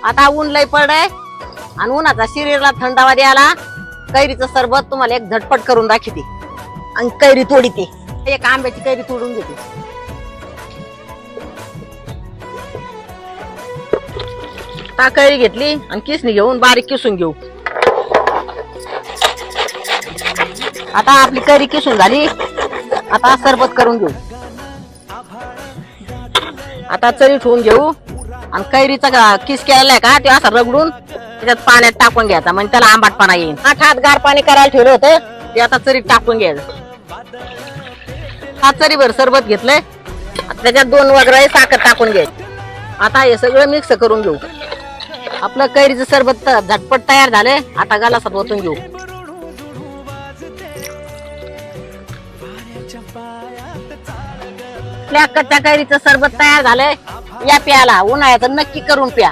आता ऊन लय पडय आणि उन्हाचा शरीराला थंडावा द्यायला कैरीचं सरबत तुम्हाला एक झटपट करून दाखवते आणि कैरी तोडीते. एक आंब्याची कैरी तोडून घेते. आता कैरी घेतली आणि किसणी घेऊन बारीक किसून घेऊ. आता आपली कैरी किसून झाली. आता सरबत करून घेऊ. आता चरी ठेवून घेऊ आणि कैरीचा किस केलेला आहे का ते असा रगडून त्याच्यात पाण्यात टाकून घ्यायचा म्हणजे त्याला आंबटपणा येईल. 8 हात गार पाणी करायला ठेवलं होतं ते आता चरीत टाकून घ्यायचं. 7 चरीभर सरबत घेतलंय. त्याच्यात 2 वगैरे साखर टाकून घ्यायची. आता हे सगळं मिक्स करून घेऊ. आपलं कैरीचं सरबत झटपट तयार झालंय. आता गलासात ओतून घेऊ. आपल्या कच्च्या कैरीचं सरबत तयार झालंय. या प्याला उन्हाळ्याचं नक्की करून प्या.